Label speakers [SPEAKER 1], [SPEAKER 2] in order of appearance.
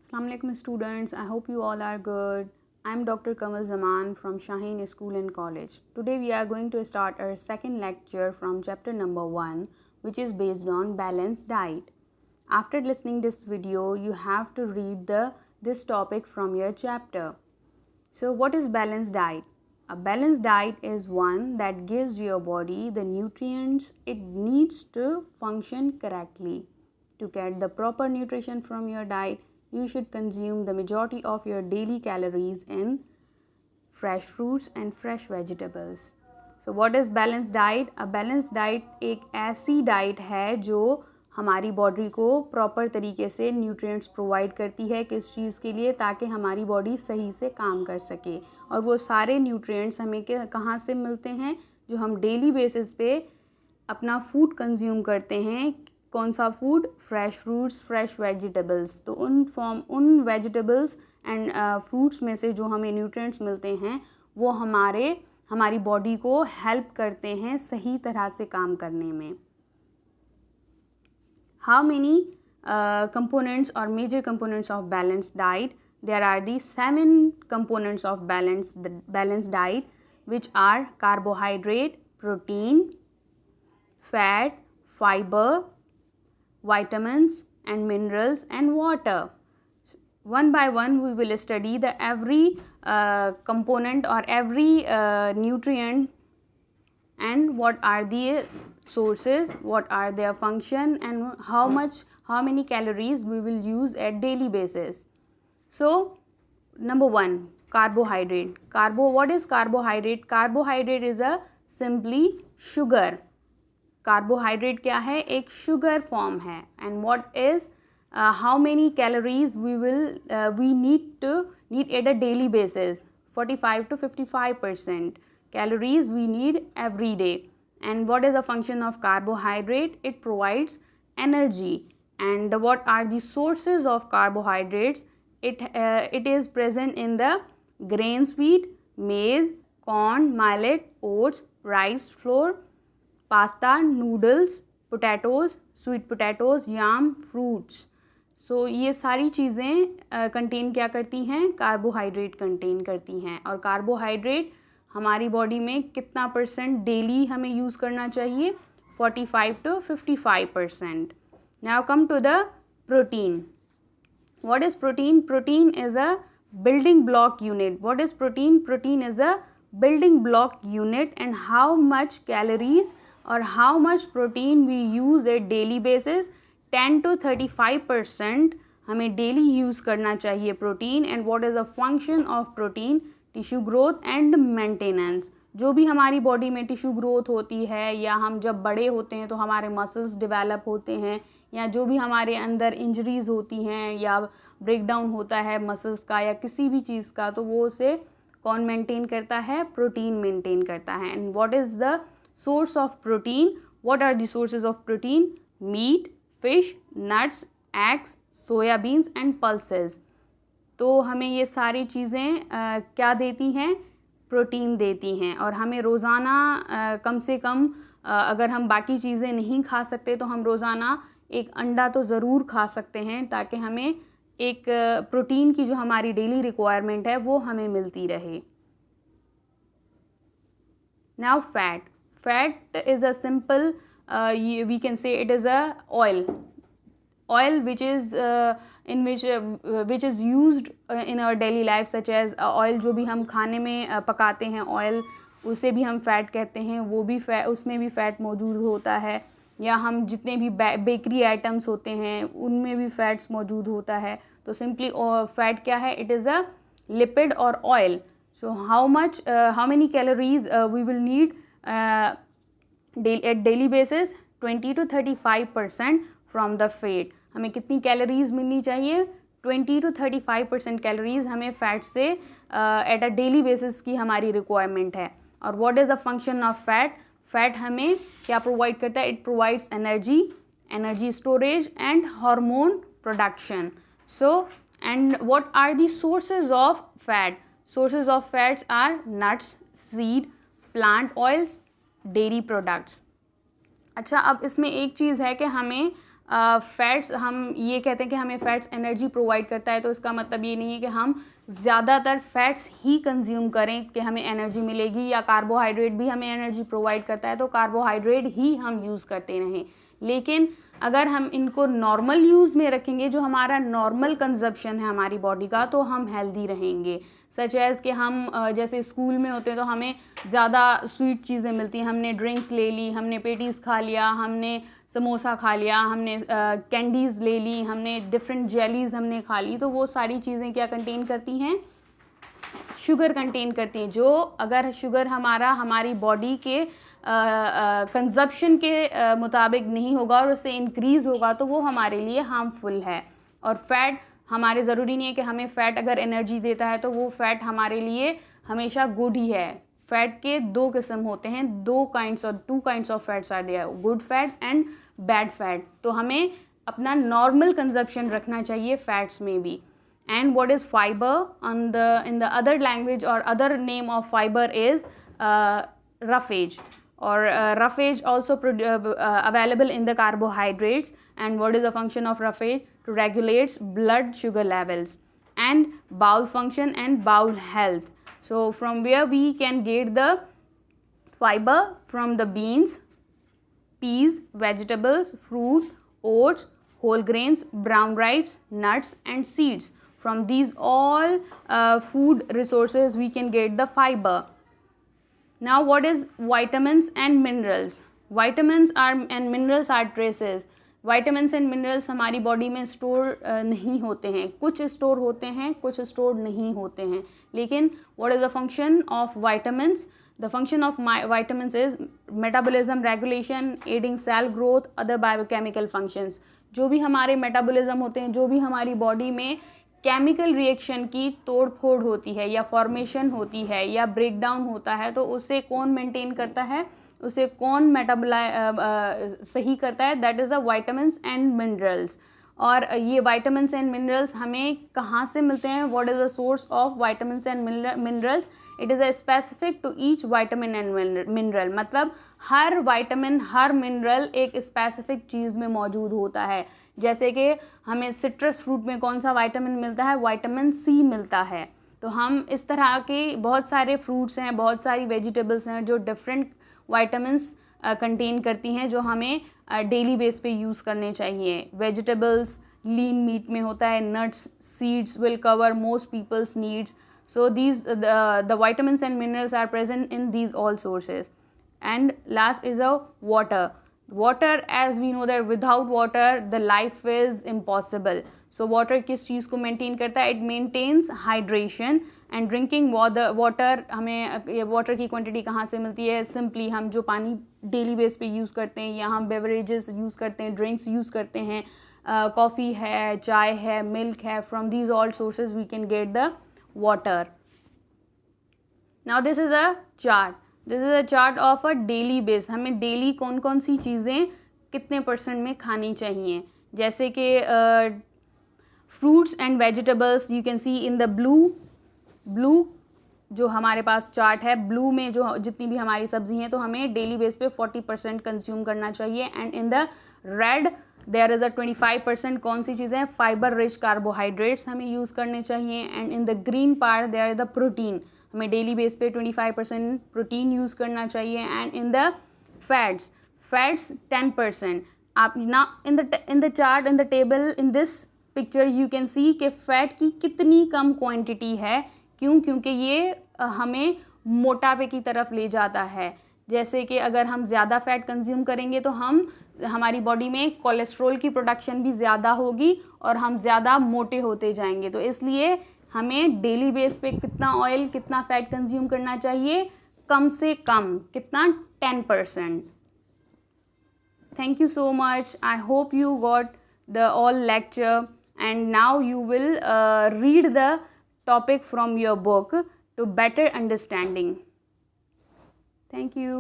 [SPEAKER 1] Assalamu alaikum students, I hope you all are good. I am Dr. Kamal Zaman from Shaheen School and College. Today we are going to start our second lecture from chapter number 1, which is based on balanced diet. After listening this video, you have to read this topic from your chapter. So what is balanced diet? A balanced diet is one that gives your body the nutrients it needs to function correctly. To get the proper nutrition from your diet, you should consume the majority of your daily calories in fresh fruits and fresh vegetables. So what is balanced diet? A balanced diet एक ऐसी diet है जो हमारी body को proper तरीके से nutrients provide करती है किस चीज़ के लिए, ताकि हमारी बॉडी सही से काम कर सके। और वो सारे न्यूट्रिएंट्स हमें कहाँ से मिलते हैं? जो हम डेली बेसिस पे अपना फूड कंज्यूम करते हैं। कौन सा food? Fresh fruits, fresh vegetables. तो उन वेजिटेबल्स एंड फ्रूट्स में से जो हमें न्यूट्रिएंट्स मिलते हैं वो हमारी बॉडी को हेल्प करते हैं सही तरह से काम करने में। How many components or major components of balanced diet? There are the 7 components of balanced diet, which are carbohydrate, protein, fat, fiber, vitamins and minerals and water. One by one we will study the every component or every nutrient and what are the sources, what are their function, and how many calories we will use at daily basis. So number 1, carbohydrate. What is carbohydrate? Carbohydrate is a simply sugar. Carbohydrate क्या है? एक sugar form है। And what is how many calories we need at a daily basis? 45 to 55% calories we need every day. And what is the function of carbohydrate? It provides energy. And what are the sources of carbohydrates? It is present in the grains wheat, maize, corn, millet, oats, rice flour, pasta, noodles, potatoes, sweet potatoes, yam, fruits. So ये सारी चीज़ें contain क्या करती हैं? Carbohydrate contain करती हैं। और carbohydrate हमारी बॉडी में कितना % डेली हमें यूज़ करना चाहिए? 45 to 55%. Now come to the protein. What is protein? Protein is a building block unit. What is protein? Protein is a building block unit. And how much calories or how much protein we use at daily basis? 10 to 35% हमें daily use करना चाहिए protein. And what is the function of protein? Tissue growth and maintenance. जो भी हमारी body में tissue growth होती है या हम जब बड़े होते हैं तो हमारे मसल्स डेवलप होते हैं, या जो भी हमारे अंदर इंजरीज़ होती हैं या ब्रेक डाउन होता है मसल्स का या किसी भी चीज़ का, तो वो उसे कौन मेंटेन करता है? प्रोटीन मेंटेन करता है। And what is the source of protein? What are the sources of protein? Meat, fish, nuts, eggs, soya beans and pulses. तो हमें ये सारी चीज़ें क्या देती हैं? प्रोटीन देती हैं। और हमें रोज़ाना कम से कम अगर हम बाकी चीज़ें नहीं खा सकते तो हम रोज़ाना एक अंडा तो ज़रूर खा सकते हैं, ताकि हमें एक प्रोटीन की जो हमारी डेली रिक्वायरमेंट है वो हमें मिलती रहे। Now fat. Fat is a simple, we can say it is a oil which is which is used in our daily life, such as oil जो भी हम खाने में पकाते हैं ऑयल, उसे भी हम फैट कहते हैं। वो भी उसमें भी फैट मौजूद होता है। या हम जितने भी बेकरी आइटम्स होते हैं उनमें भी फैट्स मौजूद होता है। तो सिंपली फैट क्या है? इट इज़ अ लिपिड और oil. So how many calories we will need at daily basis? 20 to 35% from the fat. हमें कितनी कैलोरीज मिलनी चाहिए? 20 to 35% कैलोरीज हमें फैट से एट अ डेली बेसिस की हमारी रिक्वायरमेंट है। और what is the function of fat? Fat हमें क्या प्रोवाइड करता है? It provides energy storage and hormone production. So and what are the sources of fat? Sources of fats are nuts, seed, plant oils, dairy products. अच्छा, अब इसमें एक चीज़ है कि हमें फैट्स, हम ये कहते हैं कि हमें फैट्स एनर्जी प्रोवाइड करता है, तो इसका मतलब ये नहीं है कि हम ज़्यादातर फैट्स ही कंज्यूम करें कि हमें एनर्जी मिलेगी, या कार्बोहाइड्रेट भी हमें एनर्जी प्रोवाइड करता है तो कार्बोहाइड्रेट ही हम यूज़ करते रहें। लेकिन अगर हम इनको नॉर्मल यूज़ में रखेंगे, जो हमारा नॉर्मल कंजप्शन है हमारी बॉडी का, तो हम हेल्दी रहेंगे। सच एज़ कि हम जैसे स्कूल में होते हैं तो हमें ज़्यादा स्वीट चीज़ें मिलती हैं, हमने ड्रिंक्स ले ली, हमने पेटीज़ खा लिया, हमने समोसा खा लिया, हमने कैंडीज़ ले ली, हमने डिफरेंट जेलीज़ हमने खा ली, तो वो सारी चीज़ें क्या कंटेन करती हैं? शुगर कंटेन करती हैं। जो अगर शुगर हमारी बॉडी के कंजप्शन के मुताबिक नहीं होगा और उससे इंक्रीज़ होगा तो वो हमारे लिए हार्मफुल है। और फैट हमारे ज़रूरी नहीं है कि हमें फ़ैट अगर एनर्जी देता है तो वो फ़ैट हमारे लिए हमेशा गुड ही है। फैट के दो किस्म होते हैं, two kinds of fats are there, good fat and bad fat. तो हमें अपना नॉर्मल कंजप्शन रखना चाहिए फैट्स में भी। And what is fiber? In the other language or other name of fiber is roughage, or roughage also available in the carbohydrates. And what is the function of roughage? To regulates blood sugar levels and bowel function and bowel health. So from where we can get the fiber? From the beans, peas, vegetables, fruit, oats, whole grains, brown rice, nuts and seeds. From these all food resources we can get the fiber. Now what is vitamins and minerals? Vitamins and minerals are traces. Vitamins and minerals हमारी body में store नहीं होते हैं, कुछ store होते हैं, कुछ store नहीं होते हैं। लेकिन what is the function of vitamins? The function of vitamins is metabolism regulation, aiding cell growth, other biochemical functions. जो भी हमारे मेटाबॉलिज्म होते हैं, जो भी हमारी बॉडी में केमिकल रिएक्शन की तोड़ फोड़ होती है या फॉर्मेशन होती है या ब्रेक डाउन होता है, तो उसे कौन मेंटेन करता है, उसे कौन सही करता है? That is the vitamins and minerals. और ये विटामिन्स एंड मिनरल्स हमें कहाँ से मिलते हैं? What is the source of vitamins and minerals? It is a specific to each vitamin and mineral. मतलब हर विटामिन, हर मिनरल एक स्पेसिफिक चीज़ में मौजूद होता है। जैसे कि हमें सिट्रस फ्रूट में कौन सा विटामिन मिलता है? विटामिन सी मिलता है। तो हम इस तरह के बहुत सारे फ्रूट्स हैं, बहुत सारी वेजिटेबल्स हैं जो डिफरेंट विटामिन्स कंटेन करती हैं, जो हमें डेली बेस पे यूज़ करने चाहिए। वेजिटेबल्स लीन मीट में होता है, nuts, seeds will cover most people's needs. So the vitamins and minerals are present in these all sources. And last is the water. Water, as we know that without water the life is impossible. So water किस चीज़ को maintain करता है? It maintains hydration. And drinking water हमें water की quantity कहाँ से मिलती है? Simply हम जो पानी daily base पे use करते हैं, या हम beverages use करते हैं, drinks use करते हैं, coffee है, चाय है, milk है, from these all sources we can get the water. Now this is a chart. This is a chart of a daily base. हमें daily कौन कौन सी चीज़ें कितने % में खानी चाहिए? जैसे कि fruits and vegetables you can see in the blue जो हमारे पास चार्ट है, ब्लू में जो जितनी भी हमारी सब्जी हैं तो हमें डेली बेस पे 40% कंज्यूम करना चाहिए। And in the red there is a 25% कौन सी चीज़ें? फाइबर रिच कार्बोहाइड्रेट्स हमें यूज़ करने चाहिए। And in the green part there is the protein, हमें डेली बेस पे 25% प्रोटीन यूज़ करना चाहिए। And in the fats 10%। आप ना in the chart, in the table, in this picture you can see कि फ़ैट की कितनी कम क्वांटिटी है। क्यों? क्योंकि ये हमें मोटापे की तरफ ले जाता है। जैसे कि अगर हम ज़्यादा फैट कंज्यूम करेंगे तो हमारी बॉडी में कोलेस्ट्रॉल की प्रोडक्शन भी ज़्यादा होगी और हम ज़्यादा मोटे होते जाएंगे। तो इसलिए हमें डेली बेस पे कितना ऑयल, कितना फैट कंज्यूम करना चाहिए? कम से कम कितना? 10%। Thank you so much. I hope you got the all lecture and now you will read the topic from your book to better understanding. Thank you.